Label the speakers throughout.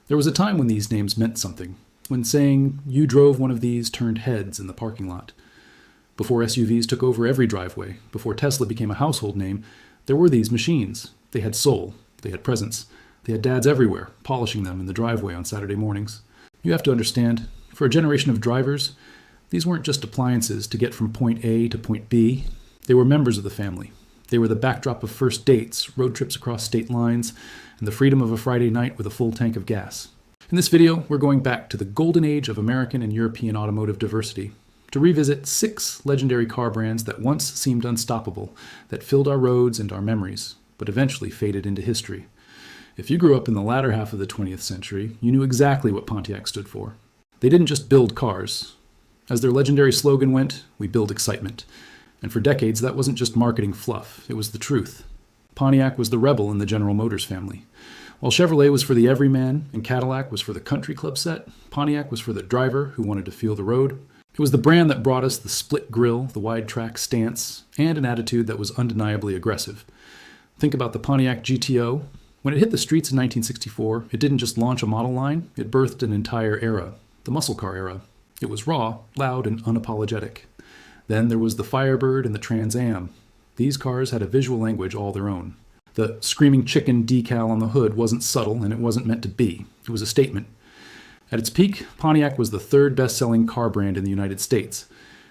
Speaker 1: There was a time when these names meant something, when saying you drove one of these turned heads in the parking lot. Before SUVs took over every driveway, before Tesla became a household name, there were these machines. They had soul, they had presence, they had dads everywhere, polishing them in the driveway on Saturday mornings. You have to understand, for a generation of drivers, these weren't just appliances to get from point A to point B. They were members of the family. They were the backdrop of first dates, road trips across state lines, and the freedom of a Friday night with a full tank of gas. In this video, we're going back to the golden age of American and European automotive diversity to revisit 6 legendary car brands that once seemed unstoppable, that filled our roads and our memories, but eventually faded into history. If you grew up in the latter half of the 20th century, you knew exactly what Pontiac stood for. They didn't just build cars. As their legendary slogan went, we build excitement. And for decades, that wasn't just marketing fluff, it was the truth. Pontiac was the rebel in the General Motors family. While Chevrolet was for the everyman and Cadillac was for the country club set, Pontiac was for the driver who wanted to feel the road. It was the brand that brought us the split grille, the wide track stance, and an attitude that was undeniably aggressive. Think about the Pontiac GTO. When it hit the streets in 1964, it didn't just launch a model line, it birthed an entire era, the muscle car era. It was raw, loud, and unapologetic. Then there was the Firebird and the Trans Am. These cars had a visual language all their own. The screaming chicken decal on the hood wasn't subtle, and it wasn't meant to be. It was a statement. At its peak, Pontiac was the 3rd best-selling car brand in the United States.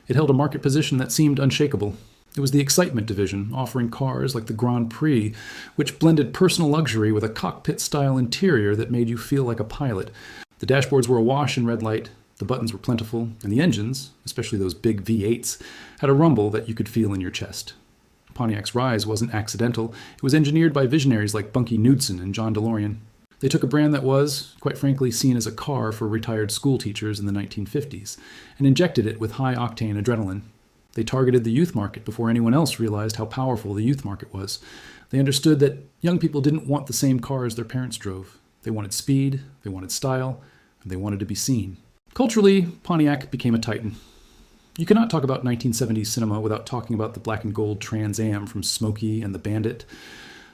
Speaker 1: It held a market position that seemed unshakable. It was the excitement division, offering cars like the Grand Prix, which blended personal luxury with a cockpit-style interior that made you feel like a pilot. The dashboards were awash in red light, the buttons were plentiful, and the engines, especially those big V8s, had a rumble that you could feel in your chest. Pontiac's rise wasn't accidental. It was engineered by visionaries like Bunky Knudsen and John DeLorean. They took a brand that was, quite frankly, seen as a car for retired school teachers in the 1950s and injected it with high-octane adrenaline. They targeted the youth market before anyone else realized how powerful the youth market was. They understood that young people didn't want the same cars their parents drove. They wanted speed, they wanted style, and they wanted to be seen. Culturally, Pontiac became a titan. You cannot talk about 1970s cinema without talking about the black and gold Trans Am from Smokey and the Bandit.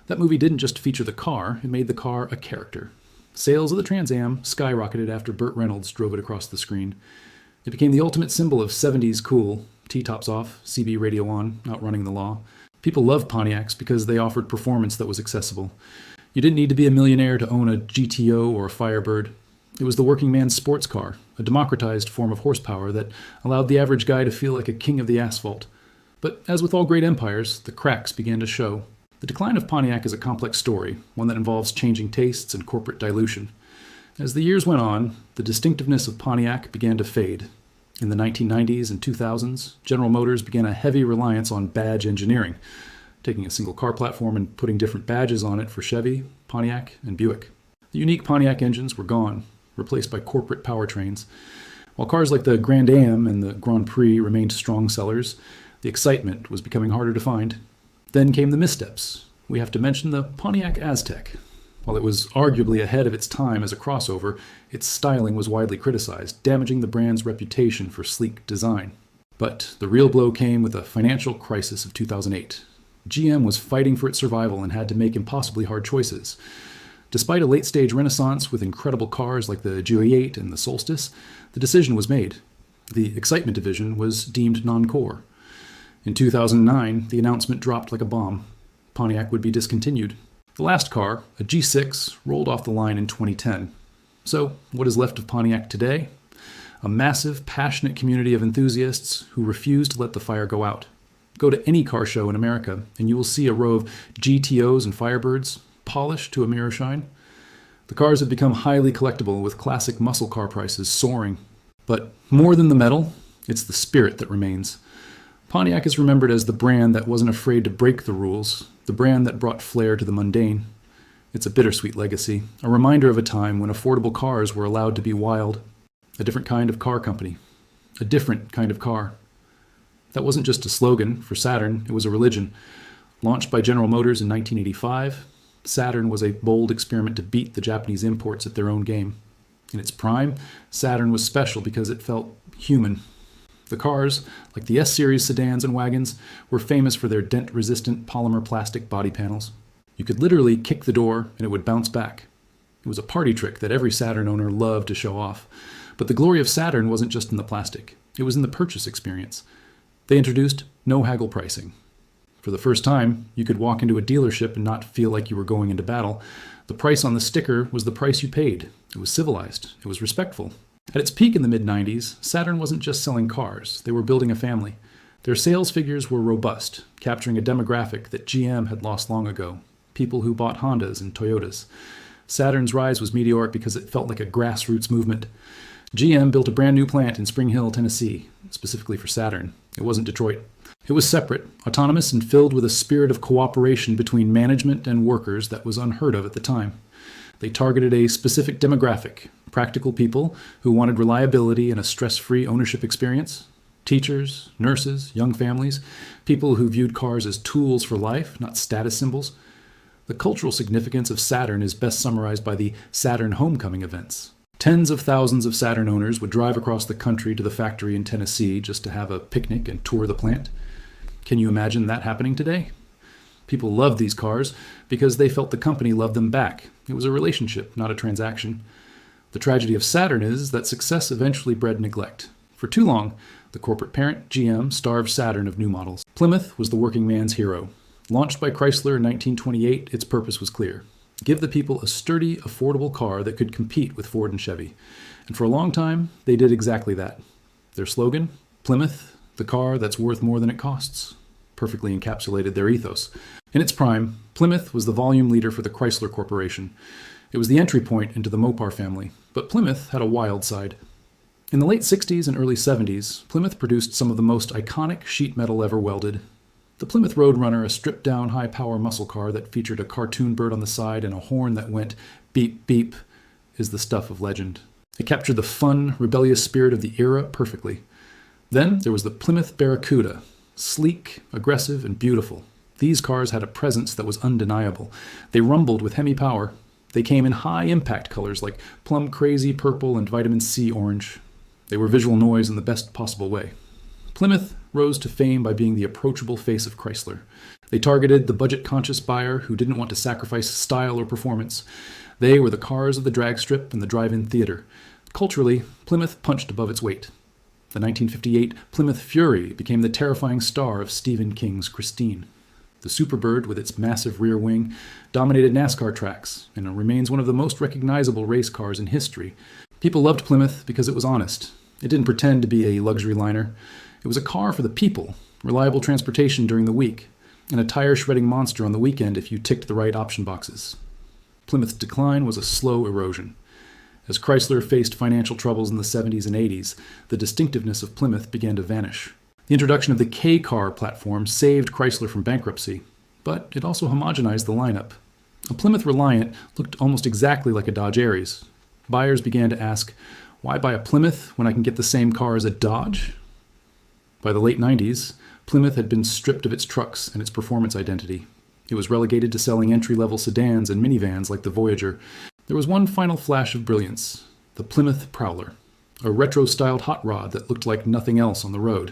Speaker 1: That movie didn't just feature the car, it made the car a character. Sales of the Trans Am skyrocketed after Burt Reynolds drove it across the screen. It became the ultimate symbol of 70s cool, T-tops off, CB radio on, outrunning the law. People loved Pontiacs because they offered performance that was accessible. You didn't need to be a millionaire to own a GTO or a Firebird. It was the working man's sports car, a democratized form of horsepower that allowed the average guy to feel like a king of the asphalt. But as with all great empires, the cracks began to show. The decline of Pontiac is a complex story, one that involves changing tastes and corporate dilution. As the years went on, the distinctiveness of Pontiac began to fade. In the 1990s and 2000s, General Motors began a heavy reliance on badge engineering, taking a single car platform and putting different badges on it for Chevy, Pontiac, and Buick. The unique Pontiac engines were gone, replaced by corporate powertrains. While cars like the Grand Am and the Grand Prix remained strong sellers, the excitement was becoming harder to find. Then came the missteps. We have to mention the Pontiac Aztek. While it was arguably ahead of its time as a crossover, its styling was widely criticized, damaging the brand's reputation for sleek design. But the real blow came with the financial crisis of 2008. GM was fighting for its survival and had to make impossibly hard choices. Despite a late-stage renaissance with incredible cars like the GA8 and the Solstice, the decision was made. The excitement division was deemed non-core. In 2009, the announcement dropped like a bomb. Pontiac would be discontinued. The last car, a G6, rolled off the line in 2010. So, what is left of Pontiac today? A massive, passionate community of enthusiasts who refuse to let the fire go out. Go to any car show in America, and you will see a row of GTOs and Firebirds, polished to a mirror shine. The cars have become highly collectible, with classic muscle car prices soaring. But more than the metal, it's the spirit that remains. Pontiac is remembered as the brand that wasn't afraid to break the rules, the brand that brought flair to the mundane. It's a bittersweet legacy, a reminder of a time when affordable cars were allowed to be wild. A different kind of car company. A different kind of car. That wasn't just a slogan. For Saturn, it was a religion. Launched by General Motors in 1985, Saturn was a bold experiment to beat the Japanese imports at their own game. In its prime, Saturn was special because it felt human. The cars, like the S-Series sedans and wagons, were famous for their dent-resistant polymer plastic body panels. You could literally kick the door and it would bounce back. It It was a party trick that every Saturn owner loved to show off. But the glory of Saturn wasn't just in the plastic. It was in the purchase experience. They introduced no haggle pricing. For the first time, you could walk into a dealership and not feel like you were going into battle. The price on the sticker was the price you paid. It was civilized. It was respectful. At its peak in the mid-90s, Saturn wasn't just selling cars. They were building a family. Their sales figures were robust, capturing a demographic that GM had lost long ago. People who bought Hondas and Toyotas. Saturn's rise was meteoric because it felt like a grassroots movement. GM built a brand new plant in Spring Hill, Tennessee, specifically for Saturn. It wasn't Detroit. It was separate, autonomous, and filled with a spirit of cooperation between management and workers that was unheard of at the time. They targeted a specific demographic, practical people who wanted reliability and a stress-free ownership experience. Teachers, nurses, young families, people who viewed cars as tools for life, not status symbols. The cultural significance of Saturn is best summarized by the Saturn homecoming events. Tens of thousands of Saturn owners would drive across the country to the factory in Tennessee just to have a picnic and tour the plant. Can you imagine that happening today? People loved these cars because they felt the company loved them back. It was a relationship, not a transaction. The tragedy of Saturn is that success eventually bred neglect. For too long, the corporate parent, GM, starved Saturn of new models. Plymouth was the working man's hero. Launched by Chrysler in 1928, its purpose was clear. Give the people a sturdy, affordable car that could compete with Ford and Chevy. And for a long time, they did exactly that. Their slogan, Plymouth, the car that's worth more than it costs, perfectly encapsulated their ethos. In its prime, Plymouth was the volume leader for the Chrysler Corporation. It was the entry point into the Mopar family, but Plymouth had a wild side. In the late 60s and early 70s, Plymouth produced some of the most iconic sheet metal ever welded. The Plymouth Roadrunner, a stripped-down high-power muscle car that featured a cartoon bird on the side and a horn that went beep, beep, is the stuff of legend. It captured the fun, rebellious spirit of the era perfectly. Then there was the Plymouth Barracuda, sleek, aggressive, and beautiful. These cars had a presence that was undeniable. They rumbled with Hemi power. They came in high-impact colors like plum crazy purple and vitamin C orange. They were visual noise in the best possible way. Plymouth rose to fame by being the approachable face of Chrysler. They targeted the budget-conscious buyer who didn't want to sacrifice style or performance. They were the cars of the drag strip and the drive-in theater. Culturally, Plymouth punched above its weight. The 1958 Plymouth Fury became the terrifying star of Stephen King's Christine. The Superbird, with its massive rear wing, dominated NASCAR tracks and remains one of the most recognizable race cars in history. People loved Plymouth because it was honest. It didn't pretend to be a luxury liner. It was a car for the people, reliable transportation during the week, and a tire-shredding monster on the weekend if you ticked the right option boxes. Plymouth's decline was a slow erosion. As Chrysler faced financial troubles in the 70s and 80s, the distinctiveness of Plymouth began to vanish. The introduction of the K-Car platform saved Chrysler from bankruptcy, but it also homogenized the lineup. A Plymouth Reliant looked almost exactly like a Dodge Aries. Buyers began to ask, why buy a Plymouth when I can get the same car as a Dodge? By the late 90s, Plymouth had been stripped of its trucks and its performance identity. It was relegated to selling entry-level sedans and minivans like the Voyager. There was one final flash of brilliance, the Plymouth Prowler, a retro-styled hot rod that looked like nothing else on the road.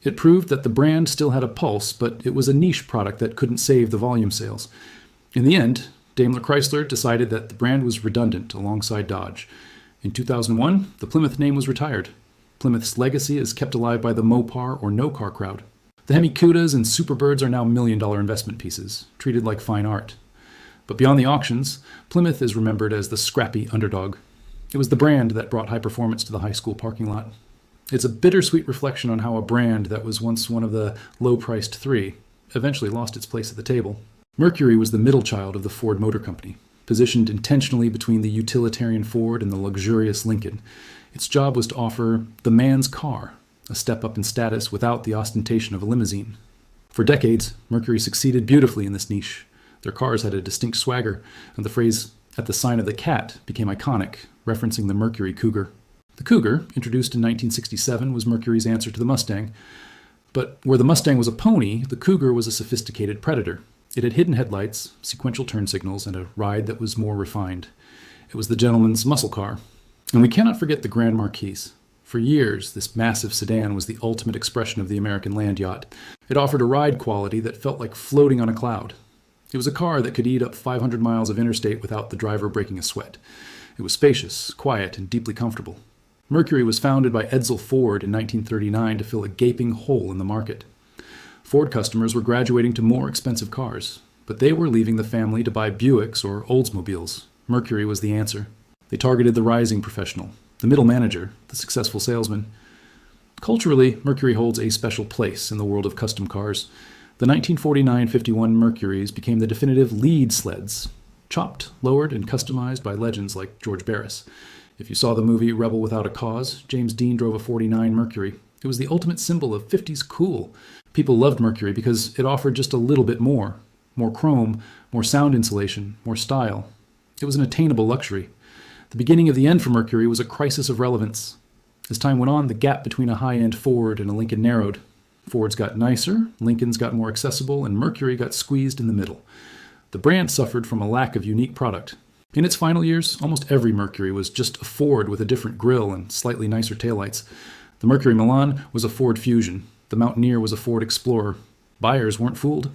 Speaker 1: It proved that the brand still had a pulse, but it was a niche product that couldn't save the volume sales. In the end, Daimler Chrysler decided that the brand was redundant alongside Dodge. In 2001, the Plymouth name was retired. Plymouth's legacy is kept alive by the Mopar or no-car crowd. The Hemi Cudas and Superbirds are now million-dollar investment pieces, treated like fine art. But beyond the auctions, Plymouth is remembered as the scrappy underdog. It was the brand that brought high performance to the high school parking lot. It's a bittersweet reflection on how a brand that was once one of the low-priced three eventually lost its place at the table. Mercury was the middle child of the Ford Motor Company, positioned intentionally between the utilitarian Ford and the luxurious Lincoln. Its job was to offer the man's car, a step up in status without the ostentation of a limousine. For decades, Mercury succeeded beautifully in this niche. Their cars had a distinct swagger, and the phrase, "at the sign of the cat," became iconic, referencing the Mercury Cougar. The Cougar, introduced in 1967, was Mercury's answer to the Mustang. But where the Mustang was a pony, the Cougar was a sophisticated predator. It had hidden headlights, sequential turn signals, and a ride that was more refined. It was the gentleman's muscle car. And we cannot forget the Grand Marquis. For years, this massive sedan was the ultimate expression of the American land yacht. It offered a ride quality that felt like floating on a cloud. It was a car that could eat up 500 miles of interstate without the driver breaking a sweat. It was spacious, quiet, and deeply comfortable. Mercury was founded by Edsel Ford in 1939 to fill a gaping hole in the market. Ford customers were graduating to more expensive cars, but they were leaving the family to buy Buicks or Oldsmobiles. Mercury was the answer. They targeted the rising professional, the middle manager, the successful salesman. Culturally, Mercury holds a special place in the world of custom cars. The 1949-51 Mercurys became the definitive lead sleds, chopped, lowered, and customized by legends like George Barris. If you saw the movie Rebel Without a Cause, James Dean drove a 49 Mercury. It was the ultimate symbol of 50s cool. People loved Mercury because it offered just a little bit more. More chrome, more sound insulation, more style. It was an attainable luxury. The beginning of the end for Mercury was a crisis of relevance. As time went on, the gap between a high-end Ford and a Lincoln narrowed. Fords got nicer, Lincolns got more accessible, and Mercury got squeezed in the middle. The brand suffered from a lack of unique product. In its final years, almost every Mercury was just a Ford with a different grille and slightly nicer taillights. The Mercury Milan was a Ford Fusion. The Mountaineer was a Ford Explorer. Buyers weren't fooled.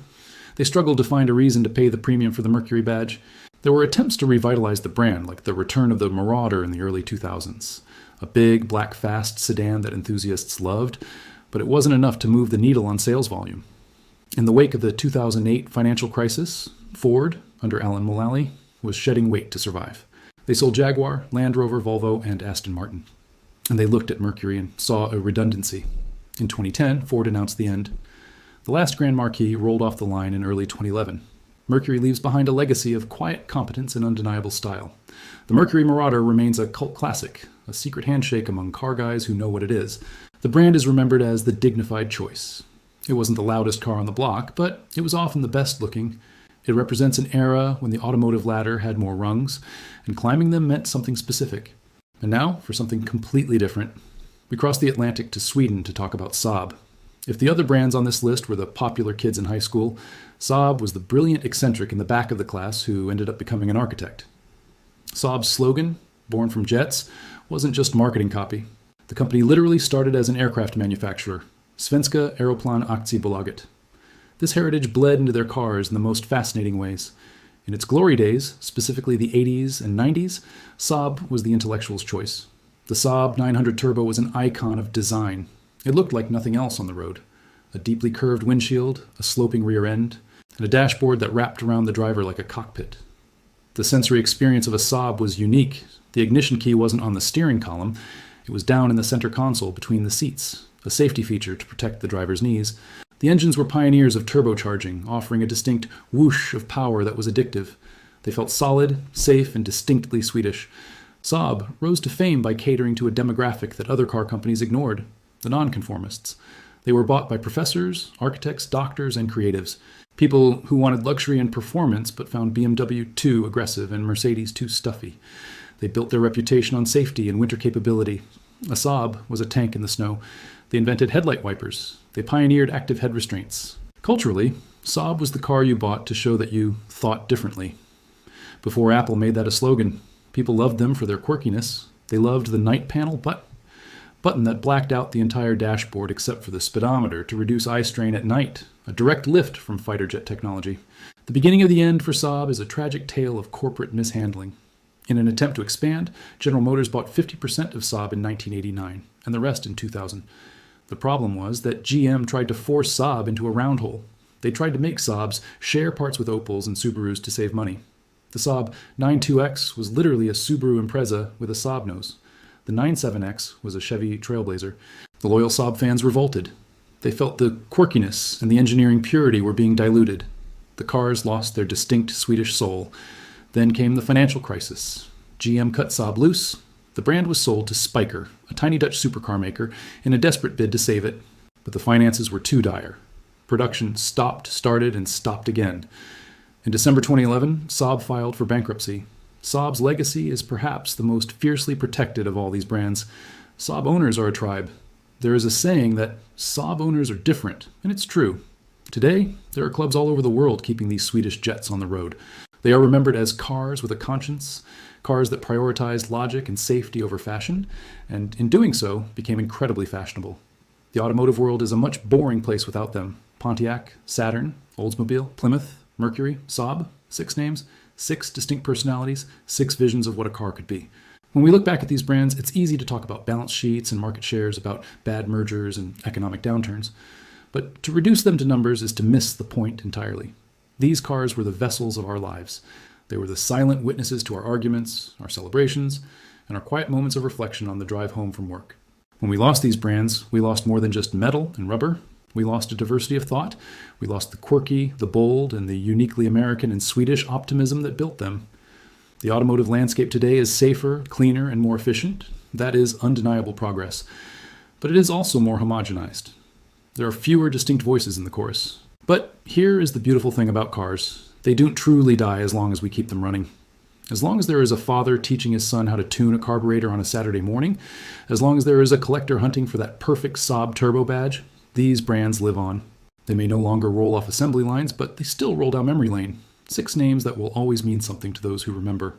Speaker 1: They struggled to find a reason to pay the premium for the Mercury badge. There were attempts to revitalize the brand, like the return of the Marauder in the early 2000s. A big, black, fast sedan that enthusiasts loved, but it wasn't enough to move the needle on sales volume. In the wake of the 2008 financial crisis, Ford, under Alan Mulally, was shedding weight to survive. They sold Jaguar, Land Rover, Volvo, and Aston Martin. And they looked at Mercury and saw a redundancy. In 2010, Ford announced the end. The last Grand Marquis rolled off the line in early 2011. Mercury leaves behind a legacy of quiet competence and undeniable style. The Mercury Marauder remains a cult classic, a secret handshake among car guys who know what it is. The brand is remembered as the dignified choice. It wasn't the loudest car on the block, but it was often the best looking. It represents an era when the automotive ladder had more rungs, and climbing them meant something specific. And now, for something completely different. We crossed the Atlantic to Sweden to talk about Saab. If the other brands on this list were the popular kids in high school, Saab was the brilliant eccentric in the back of the class who ended up becoming an architect. Saab's slogan, born from jets, wasn't just marketing copy. The company literally started as an aircraft manufacturer, Svenska Aeroplan Aktiebolaget. This heritage bled into their cars in the most fascinating ways. In its glory days, specifically the 80s and 90s, Saab was the intellectual's choice. The Saab 900 Turbo was an icon of design. It looked like nothing else on the road. A deeply curved windshield, a sloping rear end, and a dashboard that wrapped around the driver like a cockpit. The sensory experience of a Saab was unique. The ignition key wasn't on the steering column. It was down in the center console between the seats, a safety feature to protect the driver's knees. The engines were pioneers of turbocharging, offering a distinct whoosh of power that was addictive. They felt solid, safe, and distinctly Swedish. Saab rose to fame by catering to a demographic that other car companies ignored, the nonconformists. They were bought by professors, architects, doctors, and creatives. People who wanted luxury and performance but found BMW too aggressive and Mercedes too stuffy. They built their reputation on safety and winter capability. A Saab was a tank in the snow. They invented headlight wipers. They pioneered active head restraints. Culturally, Saab was the car you bought to show that you thought differently. Before Apple made that a slogan, people loved them for their quirkiness. They loved the night panel button that blacked out the entire dashboard except for the speedometer to reduce eye strain at night, a direct lift from fighter jet technology. The beginning of the end for Saab is a tragic tale of corporate mishandling. In an attempt to expand, General Motors bought 50% of Saab in 1989, and the rest in 2000. The problem was that GM tried to force Saab into a round hole. They tried to make Saabs share parts with Opels and Subarus to save money. The Saab 92X was literally a Subaru Impreza with a Saab nose. The 97X was a Chevy Trailblazer. The loyal Saab fans revolted. They felt the quirkiness and the engineering purity were being diluted. The cars lost their distinct Swedish soul. Then came the financial crisis. GM cut Saab loose. The brand was sold to Spyker, a tiny Dutch supercar maker, in a desperate bid to save it. But the finances were too dire. Production stopped, started, and stopped again. In December 2011, Saab filed for bankruptcy. Saab's legacy is perhaps the most fiercely protected of all these brands. Saab owners are a tribe. There is a saying that Saab owners are different, and it's true. Today, there are clubs all over the world keeping these Swedish jets on the road. They are remembered as cars with a conscience, cars that prioritized logic and safety over fashion, and in doing so, became incredibly fashionable. The automotive world is a much boring place without them. Pontiac, Saturn, Oldsmobile, Plymouth, Mercury, Saab, 6 names, 6 distinct personalities, 6 visions of what a car could be. When we look back at these brands, it's easy to talk about balance sheets and market shares, about bad mergers and economic downturns. But to reduce them to numbers is to miss the point entirely. These cars were the vessels of our lives. They were the silent witnesses to our arguments, our celebrations, and our quiet moments of reflection on the drive home from work. When we lost these brands, we lost more than just metal and rubber. We lost a diversity of thought. We lost the quirky, the bold, and the uniquely American and Swedish optimism that built them. The automotive landscape today is safer, cleaner, and more efficient. That is undeniable progress. But it is also more homogenized. There are fewer distinct voices in the chorus. But here is the beautiful thing about cars. They don't truly die as long as we keep them running. As long as there is a father teaching his son how to tune a carburetor on a Saturday morning, as long as there is a collector hunting for that perfect Saab turbo badge, these brands live on. They may no longer roll off assembly lines, but they still roll down memory lane. 6 names that will always mean something to those who remember.